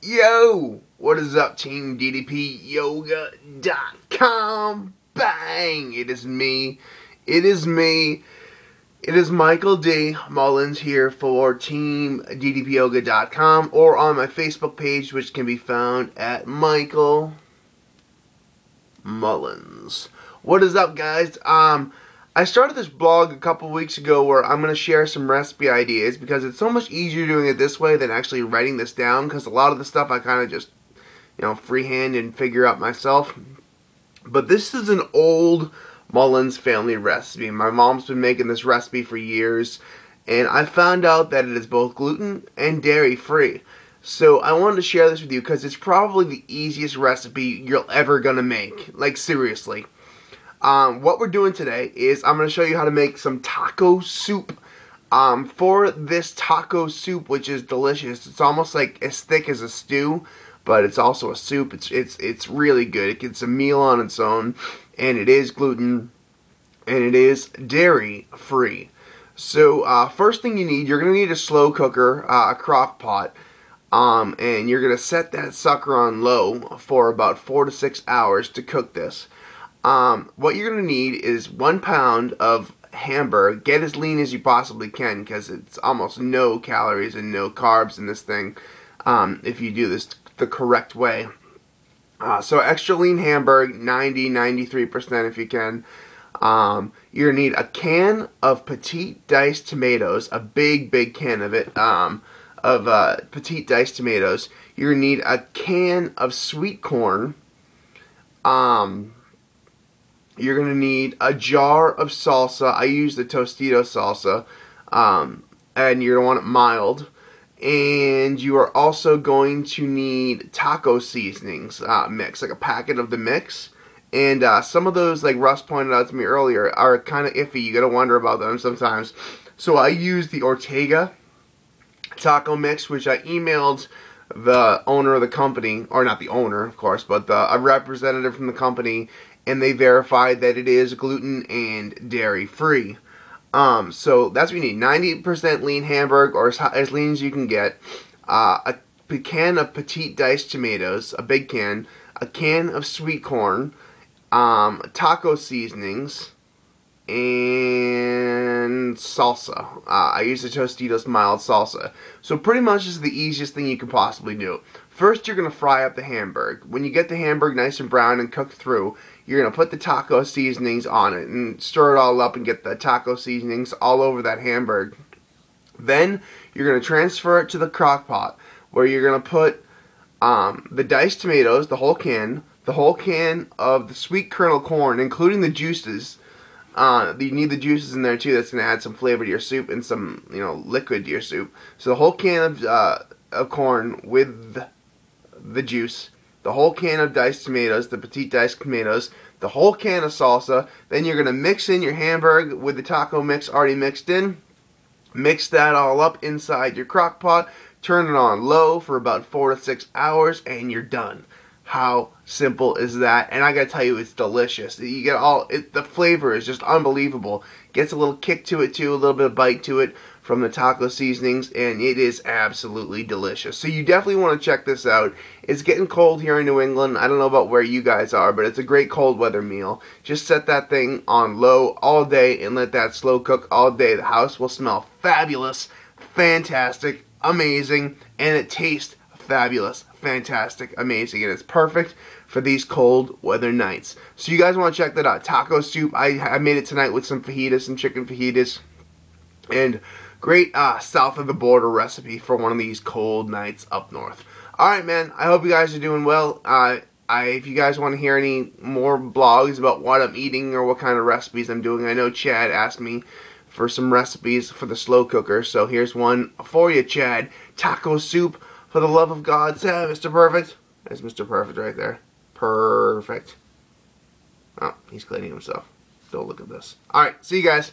Yo, what is up, Team DDP Yoga.com? Bang! It is me. It is Michael D. Mullins here for Team DDPYoga.com or on my Facebook page, which can be found at Michael Mullins. What is up, guys? I started this blog a couple weeks ago where I'm going to share some recipe ideas because it's so much easier doing it this way than actually writing this down, because a lot of the stuff I kind of just, freehand and figure out myself. But this is an old Mullins family recipe. My mom's been making this recipe for years, and I found out that it is both gluten and dairy free. So I wanted to share this with you because it's probably the easiest recipe you're ever going to make. Like, seriously. What we're doing today is I'm going to show you how to make some taco soup. For this taco soup, which is delicious, it's almost like as thick as a stew, but it's also a soup. It's really good. It gets a meal on its own, and it is gluten, and it is dairy free. So first thing you need, you're going to need a slow cooker, a crock pot, and you're going to set that sucker on low for about 4 to 6 hours to cook this. What you're going to need is 1 pound of hamburger. Get as lean as you possibly can because it's almost no calories and no carbs in this thing if you do this the correct way. So extra lean hamburger, 90-93% if you can. You're going to need a can of petite diced tomatoes, a big can of it, petite diced tomatoes. You're going to need a can of sweet corn. You're going to need a jar of salsa. I use the Tostito salsa, and you're going to want it mild. And you are also going to need taco seasonings mix, like a packet of the mix. And some of those, like Russ pointed out to me earlier, are kind of iffy. You got to wonder about them sometimes. So I use the Ortega taco mix, which I emailed the owner of the company, or not the owner, of course, but a representative from the company, and they verified that it is gluten and dairy free. So that's what you need: 90% lean hamburger, or as lean as you can get. A can of petite diced tomatoes, a big can. A can of sweet corn. Taco seasonings. And salsa. I use the Tostitos mild salsa. So pretty much this is the easiest thing you can possibly do. First, you're going to fry up the hamburger. When you get the hamburger nice and brown and cooked through, you're going to put the taco seasonings on it and stir it all up and get the taco seasonings all over that hamburger. Then you're going to transfer it to the crock pot, where you're going to put the diced tomatoes, the whole can of the sweet kernel corn, including the juices. You need the juices in there too. That's going to add some flavor to your soup and some, liquid to your soup. So the whole can of corn with the juice, the whole can of diced tomatoes, the petite diced tomatoes, the whole can of salsa. Then you're going to mix in your hamburger with the taco mix already mixed in. Mix that all up inside your crock pot. Turn it on low for about 4 to 6 hours, and you're done. How simple is that? And I gotta tell you, it's delicious. You get the flavor is just unbelievable. Gets a little kick to it too, a little bit of bite to it from the taco seasonings, and it is absolutely delicious. So you definitely want to check this out. It's getting cold here in New England. I don't know about where you guys are, but it's a great cold weather meal. Just set that thing on low all day and let that slow cook all day. The house will smell fabulous, fantastic, amazing, and it tastes fabulous, fantastic, amazing, and it's perfect for these cold weather nights. So you guys want to check that out. Taco soup. I made it tonight with some fajitas, some chicken fajitas, and great south of the border recipe for one of these cold nights up north. Alright, man, I hope you guys are doing well. If you guys want to hear any more blogs about what I'm eating or what kind of recipes I'm doing, I know Chad asked me for some recipes for the slow cooker, so here's one for you, Chad. Taco soup. For the love of God, say Mr. Perfect. There's Mr. Perfect right there. Perfect. Oh, he's cleaning himself. Don't look at this. Alright, see you guys.